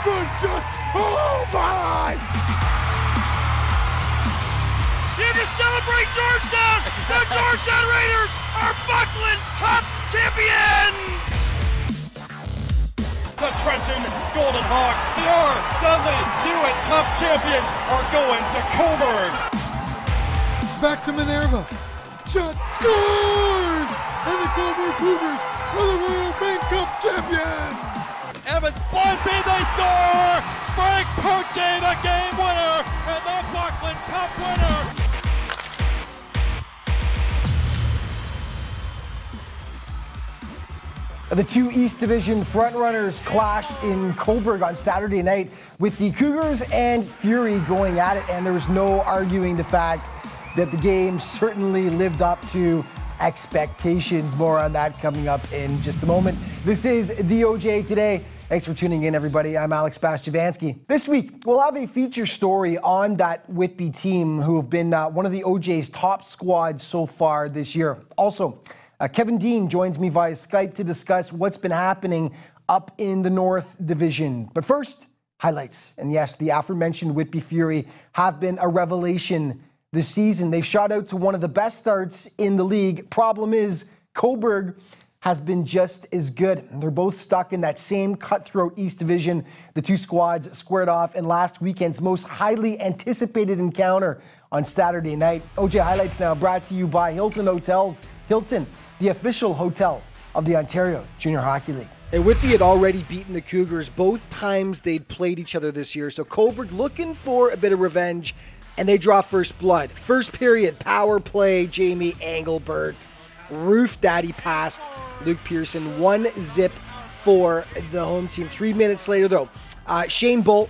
Good shot. Oh my! You can celebrate Georgetown! The Georgetown Raiders are Buckland Cup champions! The Trenton Golden Hawks, the R.W. Cup champions, are going to Coburg. Back to Minerva. Shot scores! And the Coburg Cougars are the Royal Bank Cup champions! Evans bunting, they score! Frank Poche, the game winner, and the Buckland Cup winner! The two East Division frontrunners clashed in Coburg on Saturday night with the Cougars and Fury going at it, and there was no arguing the fact that the game certainly lived up to expectations. More on that coming up in just a moment. This is the OJ Today. Thanks for tuning in, everybody. I'm Alex Bastiavansky. This week, we'll have a feature story on that Whitby team who have been one of the OJ's top squads so far this year. Also, Kevin Dean joins me via Skype to discuss what's been happening up in the North Division. But first, highlights. And yes, the aforementioned Whitby Fury have been a revelation this season. They've shot out to one of the best starts in the league. Problem is, Coburg has been just as good. They're both stuck in that same cutthroat East Division. The two squads squared off in last weekend's most highly anticipated encounter on Saturday night. OJ Highlights now brought to you by Hilton Hotels. Hilton, the official hotel of the Ontario Junior Hockey League. And Whitby had already beaten the Cougars both times they'd played each other this year, so Coburg looking for a bit of revenge, and they draw first blood. First period, power play, Jamie Engelbert. Roof daddy passed Luke Pearson, 1-0 for the home team. 3 minutes later, though, Shane Bolt,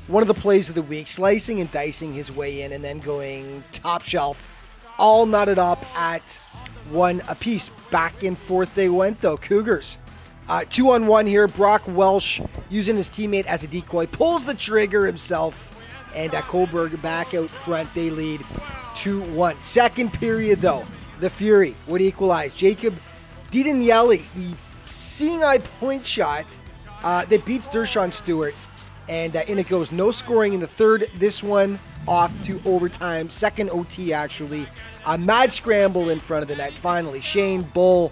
one of the plays of the week, slicing and dicing his way in and then going top shelf, all knotted up at 1 apiece. Back and forth they went, though. Cougars 2-on-1 here. Brock Welsh using his teammate as a decoy, pulls the trigger himself, and Coburg back out front. They lead 2-1. Second period, though, the Fury would equalize. Jacob Didanielli, the seeing eye point shot that beats Dershawn Stewart, and in it goes. No scoring in the third. This one off to overtime. Second OT, actually. A mad scramble in front of the net. Finally, Shane Bull,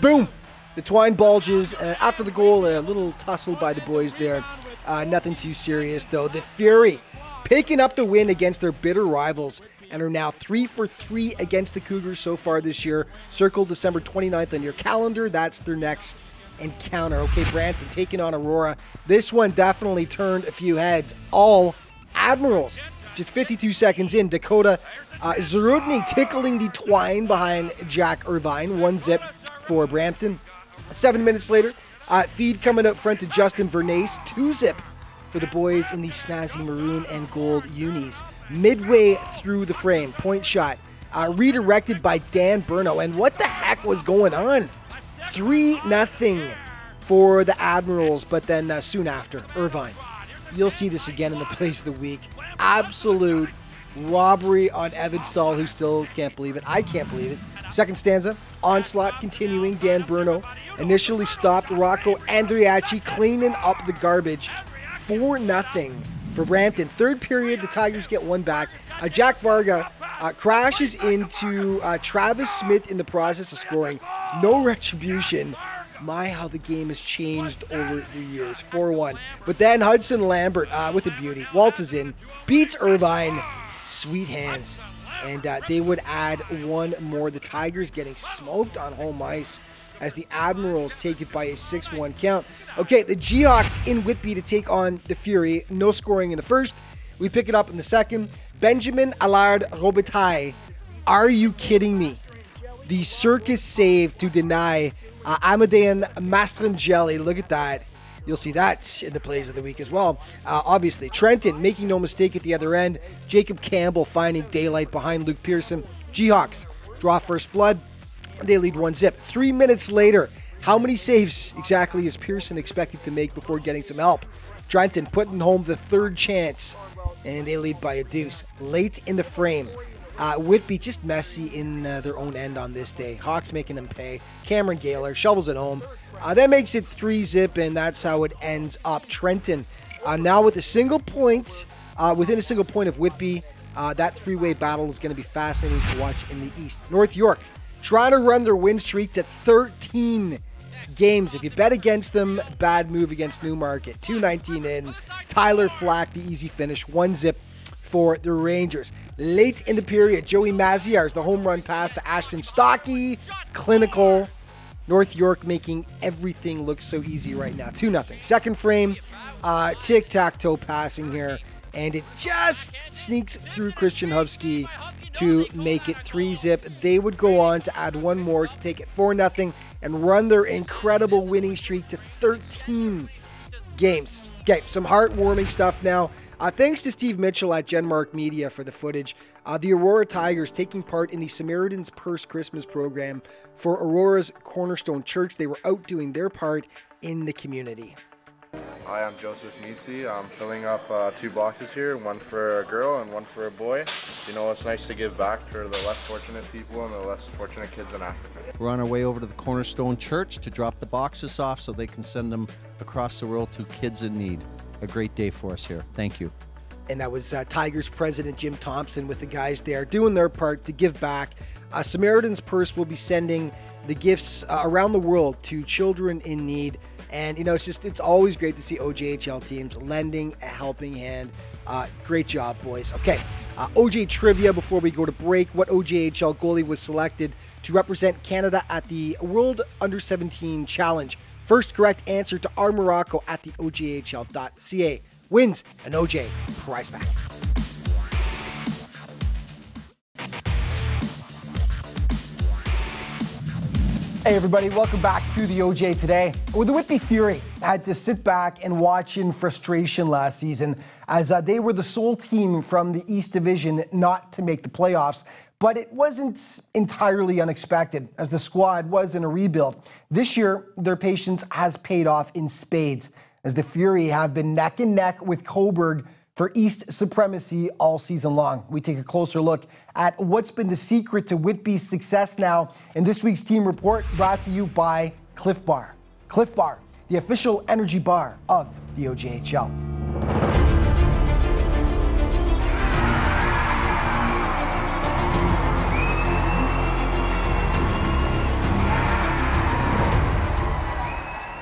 boom! The twine bulges. After the goal, a little tussle by the boys there. Nothing too serious, though. The Fury picking up the win against their bitter rivals and are now 3 for 3 against the Cougars so far this year. Circle December 29th on your calendar. That's their next encounter. Okay, Brampton taking on Aurora. This one definitely turned a few heads. All Admirals. Just 52 seconds in, Dakota Zarudny tickling the twine behind Jack Irvine. 1-0 for Brampton. 7 minutes later, feed coming up front to Justin Vernace. 2-0 for the boys in the snazzy maroon and gold unis. Midway through the frame, point shot redirected by Dan Burno. And what the heck was going on? 3-0 for the Admirals, but then soon after, Irvine. You'll see this again in the plays of the week. Absolute robbery on Evan Stahl, who still can't believe it. I can't believe it. Second stanza, onslaught continuing. Dan Burno initially stopped. Rocco Andriachi cleaning up the garbage. 4-0 for Brampton. Third period, the Tigers get one back. Jack Varga crashes into Travis Smith in the process of scoring. No retribution. My, how the game has changed over the years. 4-1. But then Hudson Lambert with a beauty. Waltzes in, beats Irvine. Sweet hands. And they would add one more. The Tigers getting smoked on home ice as the Admirals take it by a 6-1 count. Okay, the Jayhawks in Whitby to take on the Fury. No scoring in the first. We pick it up in the second. Benjamin Allard Robitaille. Are you kidding me? The circus save to deny Amadean Mastrangeli. Look at that. You'll see that in the plays of the week as well. Obviously, Trenton making no mistake at the other end. Jacob Campbell finding daylight behind Luke Pearson. Jayhawks draw first blood. They lead 1-0. 3 minutes later, how many saves exactly is Pearson expected to make before getting some help? Trenton putting home the third chance, and they lead by a deuce. Late in the frame, Whitby just messy in their own end on this day. Hawks making them pay. Cameron Gaylor shovels it home. That makes it 3-zip, and that's how it ends up. Trenton now with a single point, within a single point of Whitby. That three-way battle is going to be fascinating to watch in the East. North York trying to run their win streak to 13 games. If you bet against them, bad move against Newmarket. 2-19 in. Tyler Flack, the easy finish. 1-zip for the Rangers. Late in the period, Joey Maziarz, the home run pass to Ashton Stocky. Clinical. North York making everything look so easy right now. 2-0. Second frame, tic-tac-toe passing here. And it just sneaks through Christian Hubsky to make it 3-zip. They would go on to add one more to take it 4-0 and run their incredible winning streak to 13 games. Okay, some heartwarming stuff now. Thanks to Steve Mitchell at Genmark Media for the footage. The Aurora Tigers taking part in the Samaritan's Purse Christmas program for Aurora's Cornerstone Church. They were out doing their part in the community. Hi, I'm Joseph Meadsey. I'm filling up 2 boxes here, one for a girl and one for a boy. You know, it's nice to give back to the less fortunate people and the less fortunate kids in Africa. We're on our way over to the Cornerstone Church to drop the boxes off so they can send them across the world to kids in need. A great day for us here. Thank you. And that was Tigers president Jim Thompson with the guys there doing their part to give back. Samaritan's Purse will be sending the gifts around the world to children in need. And, you know, it's always great to see OJHL teams lending a helping hand. Great job, boys. Okay, OJ trivia before we go to break. What OJHL goalie was selected to represent Canada at the World Under-17 Challenge? First correct answer to our Morocco at the OJHL.ca wins an OJ prize pack. Hey everybody, welcome back to the OJ Today. Well, the Whitby Fury had to sit back and watch in frustration last season as they were the sole team from the East Division not to make the playoffs. But it wasn't entirely unexpected as the squad was in a rebuild. This year, their patience has paid off in spades as the Fury have been neck and neck with Cobourg for East supremacy all season long. We take a closer look at what's been the secret to Whitby's success now in this week's team report, brought to you by Cliff Bar. Cliff Bar, the official energy bar of the OJHL.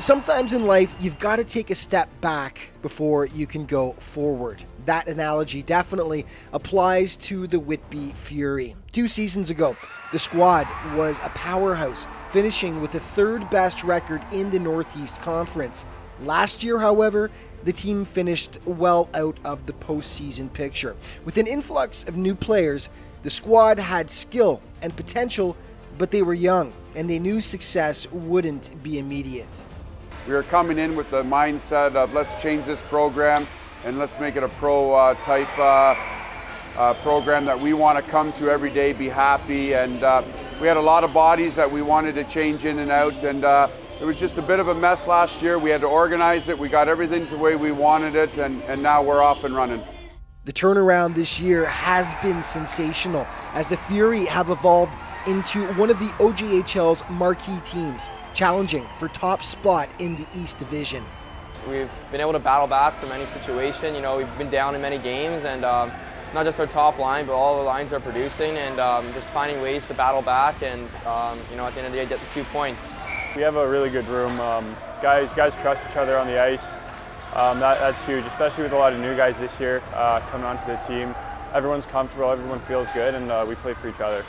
Sometimes in life, you've got to take a step back before you can go forward. That analogy definitely applies to the Whitby Fury. 2 seasons ago, the squad was a powerhouse, finishing with the 3rd best record in the Northeast Conference. Last year, however, the team finished well out of the postseason picture. With an influx of new players, the squad had skill and potential, but they were young, and they knew success wouldn't be immediate. We were coming in with the mindset of let's change this program and let's make it a pro-type program that we want to come to every day, be happy, and we had a lot of bodies that we wanted to change in and out, and it was just a bit of a mess last year. We had to organize it, we got everything the way we wanted it, and now we're off and running. The turnaround this year has been sensational as the Fury have evolved into one of the OJHL's marquee teams, challenging for top spot in the East Division. We've been able to battle back from any situation. You know, we've been down in many games, and not just our top line, but all the lines are producing, and just finding ways to battle back and, you know, at the end of the day, get the 2 points. We have a really good room. Guys trust each other on the ice. That's huge, especially with a lot of new guys this year coming onto the team. Everyone's comfortable, everyone feels good, and we play for each other.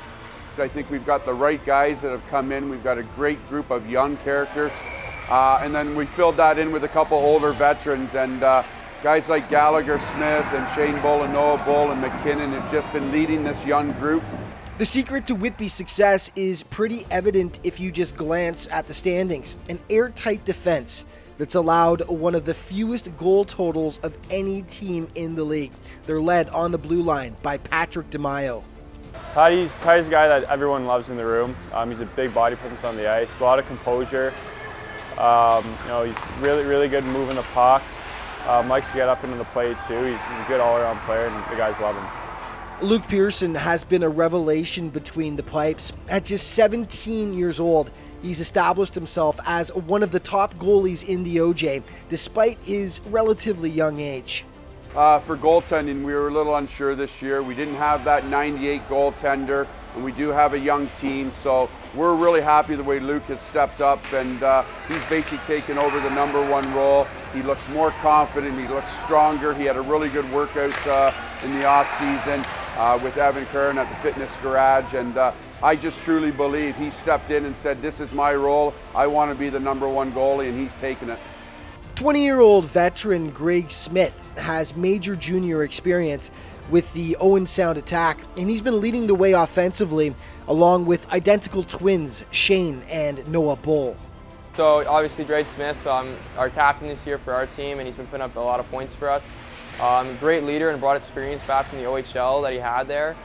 I think we've got the right guys that have come in. We've got a great group of young characters. And then we filled that in with a couple older veterans. And guys like Gallagher Smith and Shane Bull and Noah Bull and McKinnon have just been leading this young group. The secret to Whitby's success is pretty evident if you just glance at the standings. An airtight defense that's allowed one of the fewest goal totals of any team in the league. They're led on the blue line by Patrick DeMaio. Patty's a guy that everyone loves in the room. He's a big body presence on the ice, a lot of composure. You know, he's really good moving the puck. Likes to get up into the play too. He's a good all-around player, and the guys love him. Luke Pearson has been a revelation between the pipes. At just 17 years old, he's established himself as one of the top goalies in the OJ, despite his relatively young age. For goaltending, we were a little unsure this year. We didn't have that 98 goaltender, and we do have a young team, so we're really happy the way Luke has stepped up, and he's basically taken over the #1 role. He looks more confident, he looks stronger. He had a really good workout in the off season with Evan Curran at the fitness garage, and I just truly believe he stepped in and said, this is my role, I want to be the #1 goalie, and he's taken it. 20-year-old veteran Greg Smith has major junior experience with the Owen Sound Attack, and he's been leading the way offensively along with identical twins Shane and Noah Bull. So obviously Greg Smith, our captain this year for our team, and he's been putting up a lot of points for us. Great leader and brought experience back from the OHL that he had there.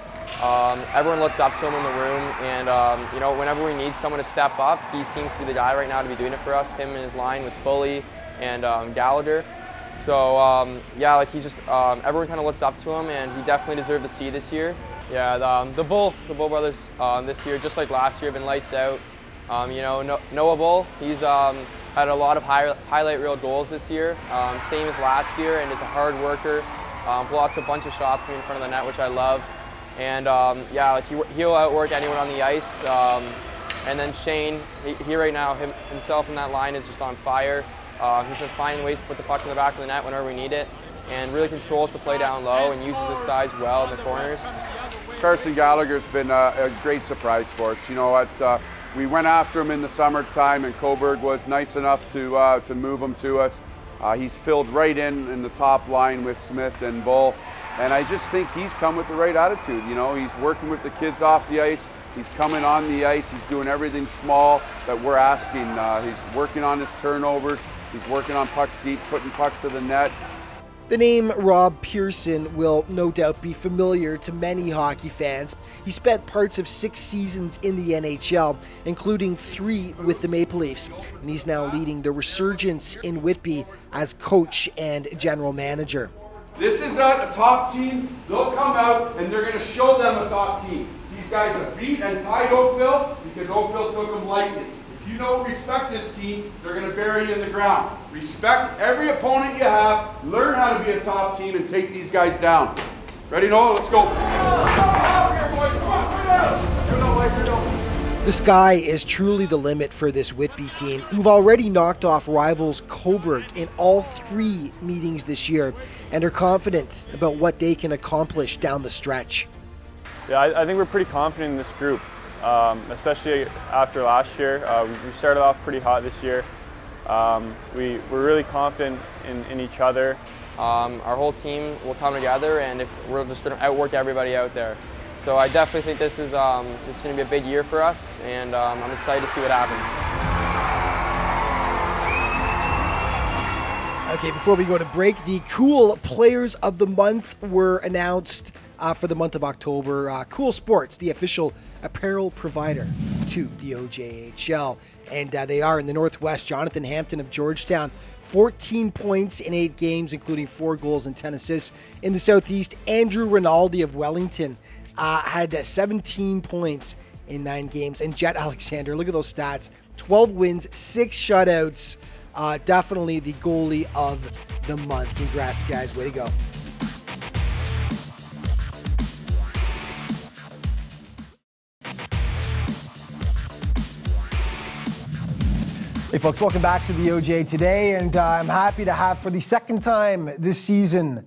Everyone looks up to him in the room, and you know, whenever we need someone to step up, he seems to be the guy right now to be doing it for us, him and his line with Foley and Gallagher. So yeah, like he's just, everyone kind of looks up to him, and he definitely deserved the C this year. Yeah, the Bull brothers this year, just like last year, have been lights out. You know, Noah Bull, he's had a lot of highlight reel goals this year, same as last year, and is a hard worker. Blocks a bunch of shots from in front of the net, which I love. And yeah, like he'll outwork anyone on the ice. And then Shane, he right now, himself in that line is just on fire. He's been finding ways to put the puck in the back of the net whenever we need it, and really controls the play down low and uses his size well in the corners. Carson Gallagher's been a great surprise for us. You know what? We went after him in the summertime, and Coburg was nice enough to move him to us. He's filled right in the top line with Smith and Bull, and I just think he's come with the right attitude. You know, he's working with the kids off the ice. He's coming on the ice. He's doing everything small that we're asking. He's working on his turnovers. He's working on pucks deep, putting pucks to the net. The name Rob Pearson will no doubt be familiar to many hockey fans. He spent parts of 6 seasons in the NHL, including 3 with the Maple Leafs, and he's now leading the resurgence in Whitby as coach and general manager. This is a top team. They'll come out and they're going to show them a top team. These guys have beat and tied Oakville because Oakville took them lightly. If you don't respect this team, they're going to bury you in the ground. Respect every opponent you have. Learn how to be a top team and take these guys down. Ready, Noah? Let's go. The sky is truly the limit for this Whitby team, who've already knocked off rivals Coburg in all 3 meetings this year, and are confident about what they can accomplish down the stretch. Yeah, I think we're pretty confident in this group, especially after last year. We started off pretty hot this year. We're really confident in each other. Our whole team will come together, and we're just going to outwork everybody out there. So I definitely think this is going to be a big year for us, and I'm excited to see what happens. Okay, before we go to break, the Cool Players of the Month were announced for the month of October. Cool Sports, the official apparel provider to the OJHL. And they are in the Northwest, Jonathan Hampton of Georgetown, 14 points in 8 games, including 4 goals and 10 assists. In the Southeast, Andrew Rinaldi of Wellington had 17 points in 9 games. And Jet Alexander, look at those stats, 12 wins, 6 shutouts. Definitely the goalie of the month. Congrats, guys. Way to go. Hey folks, welcome back to the OJ today, and I'm happy to have for the second time this season,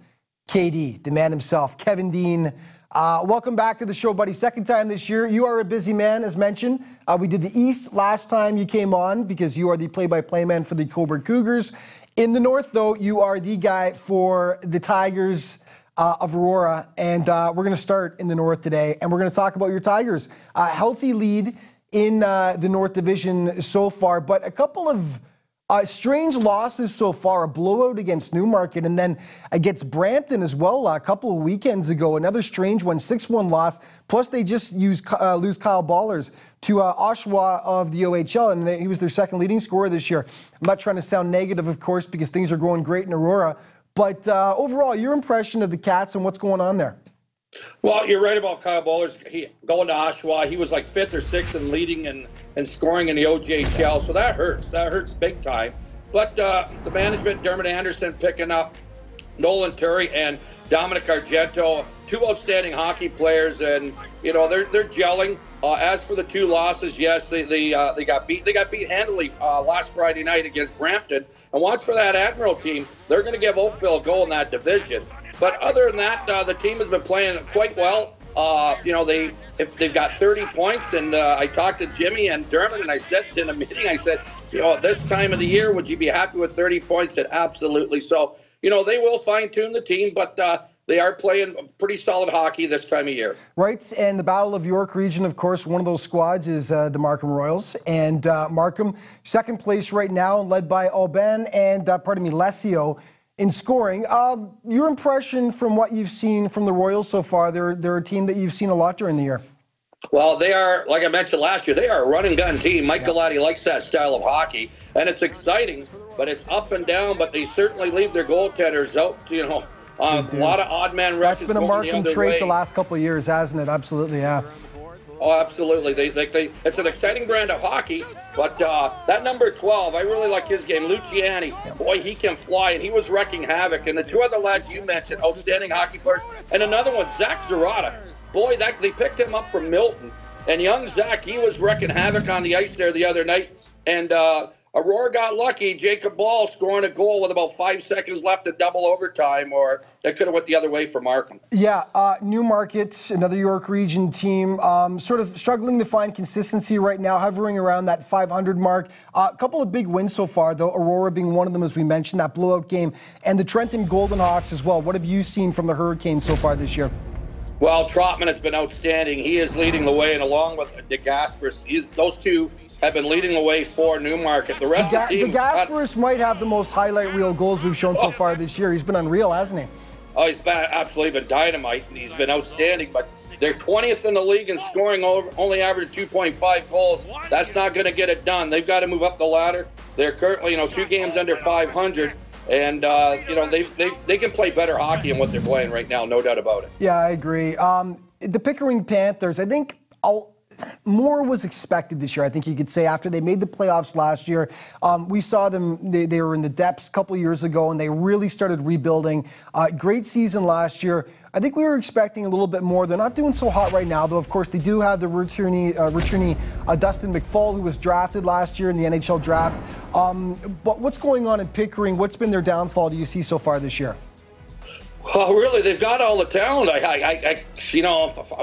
KD, the man himself, Kevin Dean. Welcome back to the show, buddy. Second time this year. You are a busy man, as mentioned. We did the East last time you came on because you are the play-by-play man for the Coburg Cougars. In the North, though, you are the guy for the Tigers of Aurora, and we're going to start in the North today, and we're going to talk about your Tigers. Healthy lead in the North Division so far, but a couple of strange losses so far. A blowout against Newmarket, and then against Brampton as well a couple of weekends ago. Another strange one, 6-1 loss. Plus they just lose Kyle Ballers to Oshawa of the OHL, and he was their second leading scorer this year. I'm not trying to sound negative, of course, because things are going great in Aurora, but overall, your impression of the Cats and what's going on there? Well, you're right about Kyle Bowlers. Going to Oshawa, he was like 5th or 6th in leading and scoring in the OJHL, so that hurts. That hurts big time. But the management, Dermot Anderson picking up Nolan Turry and Dominic Argento, 2 outstanding hockey players, and you know they're gelling. As for the 2 losses, yes, they got beat. They got beat handily last Friday night against Brampton. And watch for that Admiral team. They're going to give Oakville a goal in that division. But other than that, the team has been playing quite well. You know, they've got 30 points, and I talked to Jimmy and Dermot, and I said in a meeting, I said, you know, at this time of the year, would you be happy with 30 points? I said, absolutely. So, you know, they will fine-tune the team, but they are playing pretty solid hockey this time of year. Right, and the Battle of York region, of course, one of those squads is the Markham Royals. And Markham, 2nd place right now, led by Aubin and, Lesio in scoring. Your impression from what you've seen from the Royals so far, they're a team that you've seen a lot during the year. Well, they are, like I mentioned last year, they are a run-and-gun team. Mike Galati likes that style of hockey, and it's exciting, but it's up and down, but they certainly leave their goaltenders out, you know. A lot of odd man rushes. That's been a Markham trait the last couple of years, hasn't it? Absolutely, yeah. Oh, absolutely. It's an exciting brand of hockey, but that number 12, I really like his game. Luciani, boy, he can fly, and he was wrecking havoc. And the 2 other lads you mentioned, outstanding hockey players. And another one, Zach Zarata. Boy, they picked him up from Milton. And young Zach, he was wrecking havoc on the ice there the other night. And Aurora got lucky. Jacob Ball scoring a goal with about 5 seconds left to double overtime, or that could have went the other way for Markham. Yeah, Newmarket, another York Region team, sort of struggling to find consistency right now, hovering around that 500 mark. A couple of big wins so far, though, Aurora being one of them, as we mentioned, that blowout game, and the Trenton Golden Hawks as well. What have you seen from the Hurricanes so far this year? Well, Trotman has been outstanding. He is leading the way, and along with DeGasperis, those 2 have been leading the way for Newmarket. The rest of the team... DeGasperis might have the most highlight reel goals we've shown so far this year. He's been unreal, hasn't he? Oh, he's absolutely been dynamite, and he's been outstanding, but they're 20th in the league in scoring, only average 2.5 goals. That's not going to get it done. They've got to move up the ladder. They're currently, 2 games under 500. And, they can play better hockey than what they're playing right now, no doubt about it. Yeah, I agree. The Pickering Panthers, I think more was expected this year, I think you could say, after they made the playoffs last year. We saw them, they were in the depths a couple of years ago, and they really started rebuilding. Great season last year. I think we were expecting a little bit more. They're not doing so hot right now, though. Of course, they do have the returnee Dustin McFall, who was drafted last year in the NHL draft. But what's going on in Pickering? What's been their downfall, do you see, so far this year? Well, really, they've got all the talent. I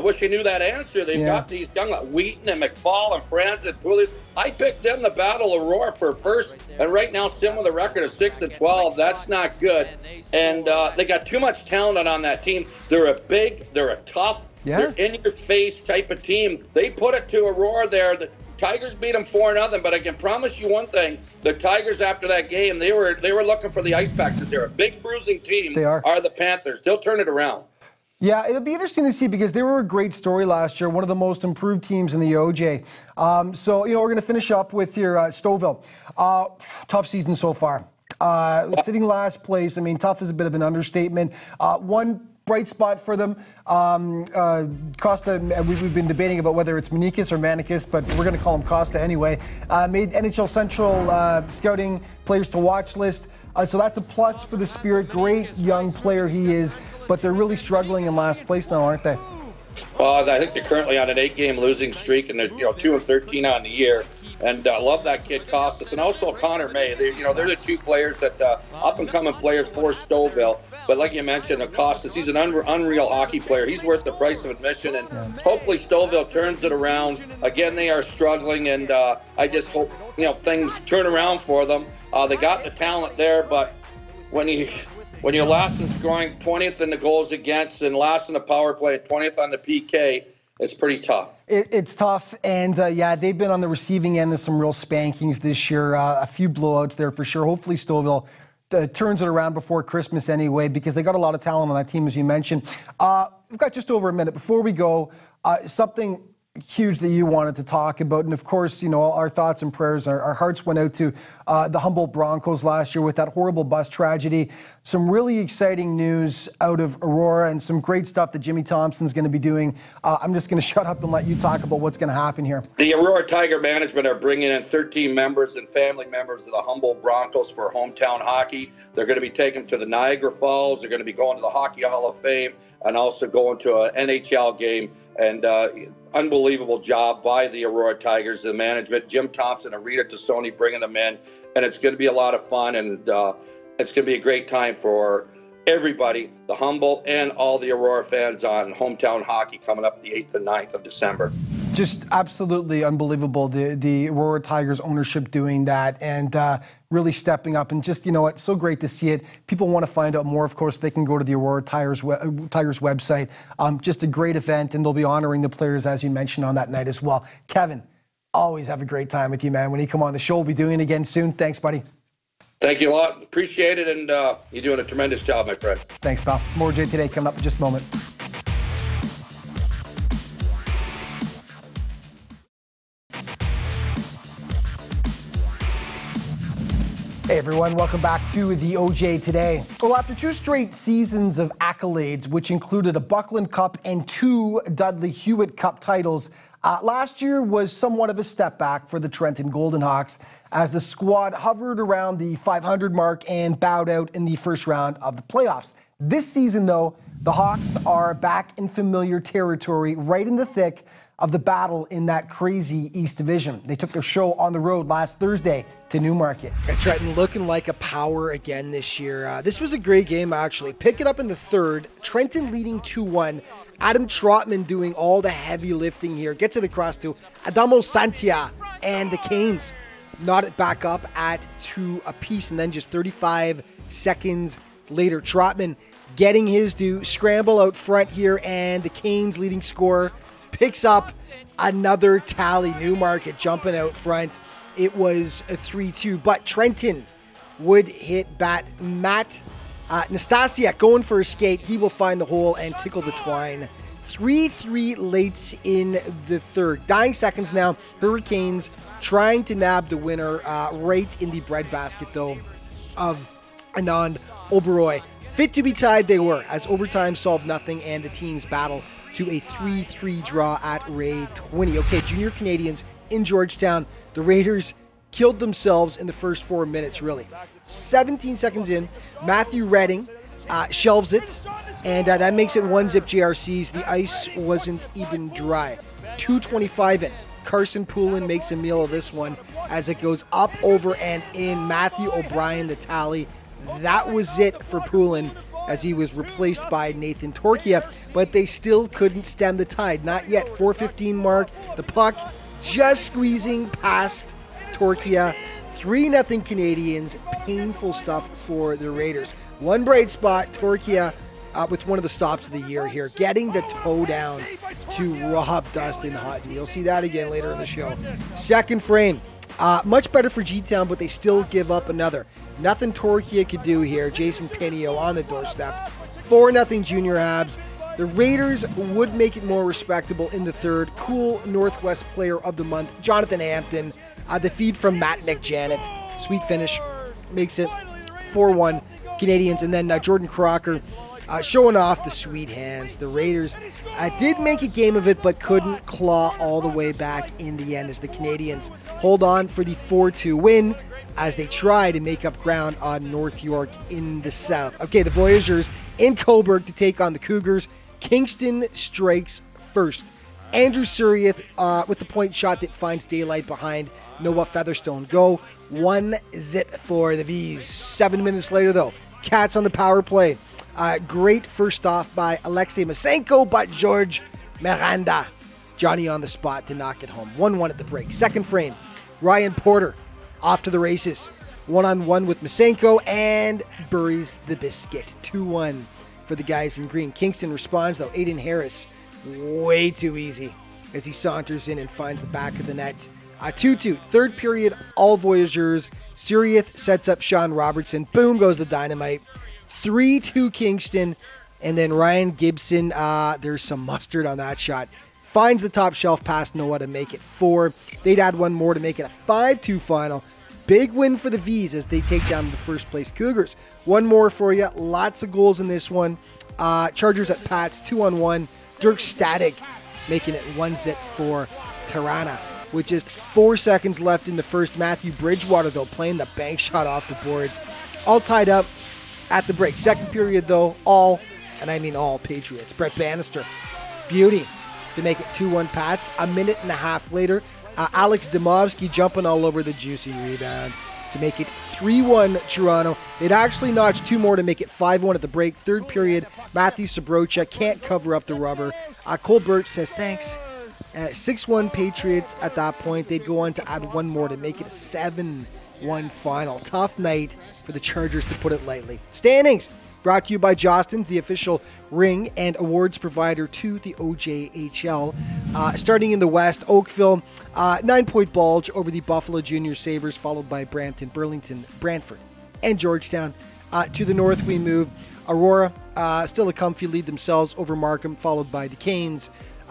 wish I knew that answer. They've got these young Wheaton and McFall and Franz and Pouliot. I picked them the Battle of Aurora for first, and right now, Sim with a record of 6-12. That's not good. And they got too much talent on that team. They're a tough, they're in-your-face type of team. They put it to Aurora there. The Tigers beat them 4-0, but I can promise you one thing: the Tigers, after that game, they were looking for the ice packs. They're a big bruising team. They are the Panthers. They'll turn it around. Yeah, it'll be interesting to see because they were a great story last year, one of the most improved teams in the OJ. So, we're going to finish up with your Stouffville. Tough season so far. Sitting last place, tough is a bit of an understatement. One bright spot for them. Costa, we've been debating about whether it's Manikis or Manikis, but we're going to call him Costa anyway. Made NHL Central scouting players to watch list. So that's a plus for the Spirit. Great young player he is, but they're really struggling in last place now, aren't they? Well, I think they're currently on an 8-game losing streak, and they're 2-13 on the year. And I love that kid Costas, and also Connor May. They're the 2 players that up-and-coming players for Stouffville. But like you mentioned, Costas, he's an unreal hockey player. He's worth the price of admission, and hopefully Stouffville turns it around. Again, they are struggling, and I just hope things turn around for them. They got the talent there, but when you're last in scoring, 20th in the goals against, and last in the power play, 20th on the PK, it's pretty tough. It's tough, and they've been on the receiving end of some real spankings this year. A few blowouts there for sure. Hopefully Stouffville turns it around before Christmas anyway, because they got a lot of talent on that team, as you mentioned. We've got just over a minute. Before we go, something huge that you wanted to talk about. And of course, you know, our thoughts and prayers, our hearts went out to the Humboldt Broncos last year with that horrible bus tragedy. Some really exciting news out of Aurora and some great stuff that Jimmy Thompson's going to be doing. I'm just going to shut up and let you talk about what's going to happen here. The Aurora Tiger management are bringing in 13 members and family members of the Humboldt Broncos for hometown hockey. They're going to be taken to the Niagara Falls. They're going to be going to the Hockey Hall of Fame and also going to an NHL game. And unbelievable job by the Aurora Tigers, the management, Jim Thompson and Rita Tassoni bringing them in. And it's going to be a lot of fun, and it's going to be a great time for everybody, the Humboldt and all the Aurora fans on hometown hockey coming up the 8th and 9th of December. Just absolutely unbelievable, the Aurora Tigers ownership doing that and really stepping up. And just, you know, it's so great to see it. People want to find out more. Of course, they can go to the Aurora Tigers website. Just a great event, and they'll be honoring the players, as you mentioned, on that night as well. Kevin, always have a great time with you, man. When you come on the show, we'll be doing it again soon. Thanks, buddy. Thank you a lot. Appreciate it, and you're doing a tremendous job, my friend. Thanks, pal. More J Today coming up in just a moment. Hey everyone, welcome back to the OJ Today. Well, after 2 straight seasons of accolades, which included a Buckland Cup and 2 Dudley Hewitt Cup titles, last year was somewhat of a step back for the Trenton Golden Hawks as the squad hovered around the 500 mark and bowed out in the first round of the playoffs. This season, though, the Hawks are back in familiar territory, right in the thick of the battle in that crazy East Division. They took their show on the road last Thursday to Newmarket. Trenton looking like a power again this year. This was a great game, actually. Pick it up in the third. Trenton leading 2-1. Adam Trotman doing all the heavy lifting here. Gets it across to Adamo Santia, and the Canes knot it back up at 2 apiece. And then just 35 seconds later, Trotman getting his due, scramble out front here, and the Canes leading scorer picks up another tally. Newmarket jumping out front. It was a 3-2, but Trenton would hit bat. Matt Nastasiak going for a skate. He will find the hole and tickle the twine. 3-3 late in the third. Dying seconds now. Hurricanes trying to nab the winner right in the breadbasket, though, of Anand Oberoi. Fit to be tied they were, as overtime solved nothing and the teams battle to a 3-3 draw at Ray 20. Okay, Junior Canadians in Georgetown. The Raiders killed themselves in the first 4 minutes, really. 17 seconds in, Matthew Redding shelves it, and that makes it 1-zip JRCs. The ice wasn't even dry. 2:25 in. Carson Poulin makes a meal of this one as it goes up, over, and in. Matthew O'Brien, the tally. That was it for Poulin, as he was replaced by Nathan Torkia, but they still couldn't stem the tide. Not yet. 4:15 mark. The puck just squeezing past Torkia. 3-0 Canadians. Painful stuff for the Raiders. One bright spot, Torkia with one of the stops of the year here, getting the toe down to Rob Dustin Hutton. You'll see that again later in the show. Second frame. Much better for G-Town, but they still give up another. Nothing Torkia could do here. Jason Pinio on the doorstep. 4-0 Junior Habs. The Raiders would make it more respectable in the third. Cool Northwest Player of the Month, Jonathan Hampton. The feed from Matt McJanet. Sweet finish. Makes it 4-1 Canadians. And then Jordan Crocker showing off the sweet hands. The Raiders did make a game of it, but couldn't claw all the way back in the end as the Canadians hold on for the 4-2 win as they try to make up ground on North York in the south. Okay, the Voyageurs in Cobourg to take on the Cougars. Kingston strikes first. Andrew Suriath with the point shot that finds daylight behind Noah Featherstone. Go 1-zip for the V's. 7 minutes later, though, Cats on the power play. Great first off by Alexei Masenko, but George Miranda, Johnny on the spot to knock it home. 1-1 at the break. Second frame, Ryan Porter off to the races. One-on-one with Masenko and buries the biscuit. 2-1 for the guys in green. Kingston responds, though. Aiden Harris, way too easy as he saunters in and finds the back of the net. 2-2. Third period, all Voyageurs. Suriath sets up Sean Robertson. Boom goes the dynamite. 3-2 Kingston. And then Ryan Gibson, there's some mustard on that shot. finds the top shelf past Noah to make it 4. They'd add one more to make it a 5-2 final. Big win for the Vs as they take down the first place Cougars. One more for you. Lots of goals in this one. Chargers at Pats, 2-on-1. Dirk Static making it 1-0 for Tirana. With just 4 seconds left in the first, Matthew Bridgewater, though, playing the bank shot off the boards. All tied up at the break. Second period, though, all, and I mean all, Patriots. Brett Bannister, beauty to make it 2-1 Pats. A minute and a half later, Alex Demovsky jumping all over the juicy rebound to make it 3-1 Toronto. They'd actually notched 2 more to make it 5-1 at the break. Third period, Matthew Sabrocha can't cover up the rubber. Cole Birch says thanks. 6-1 Patriots at that point. They'd go on to add one more to make it a 7-1 final. Tough night for the Chargers, to put it lightly. Standings brought to you by Jostens, the official ring and awards provider to the OJHL. Starting in the West, Oakville, 9-point bulge over the Buffalo Junior Sabres, followed by Brampton, Burlington, Brantford, and Georgetown. To the north we move. Aurora, still a comfy lead themselves over Markham, followed by the Canes,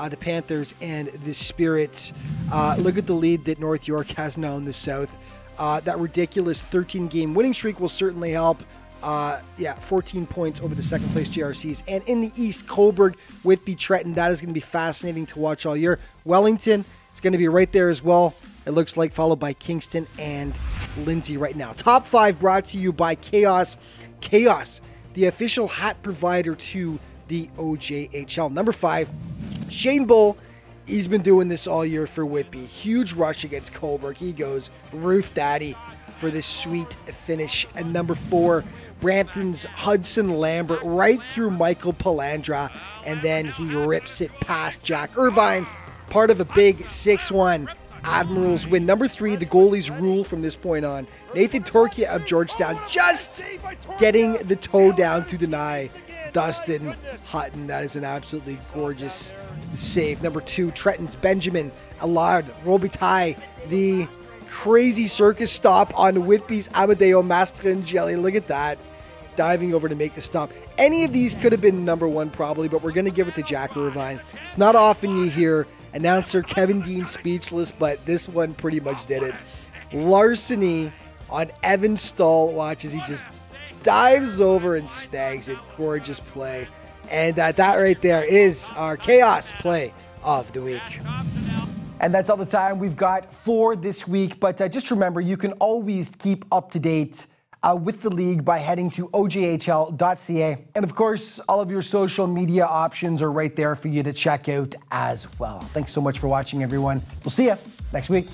the Panthers, and the Spirits. Look at the lead that North York has now in the South. That ridiculous 13-game winning streak will certainly help. 14 points over the second place GRCs. And in the East, Cobourg, Whitby, Trenton. That is going to be fascinating to watch all year. Wellington is going to be right there as well, it looks like, followed by Kingston and Lindsay right now. Top 5 brought to you by Chaos. Chaos, the official hat provider to the OJHL. Number 5, Shane Bull. He's been doing this all year for Whitby. Huge rush against Cobourg. He goes roof daddy for this sweet finish. And number 4, Brampton's Hudson Lambert right through Michael Palandra, and then he rips it past Jack Irvine. Part of a big 6-1 Admirals win. Number 3, the goalies rule from this point on. Nathan Torkia of Georgetown just getting the toe down to deny Dustin Hutton. That is an absolutely gorgeous save. Number 2, Trenton's Benjamin Allard Robitaille, the crazy circus stop on Whitby's Amadeo Mastrangeli. Look at that. Diving over to make the stop. Any of these could have been number 1 probably, but we're going to give it to Jack Irvine. It's not often you hear announcer Kevin Dean speechless, but this one pretty much did it. Larceny on Evan Stahl. Watch as he just dives over and snags it. Gorgeous play. And that right there is our Chaos play of the week. And that's all the time we've got for this week. But just remember, you can always keep up to date with the league by heading to ojhl.ca. And of course, all of your social media options are right there for you to check out as well. Thanks so much for watching, everyone. We'll see you next week.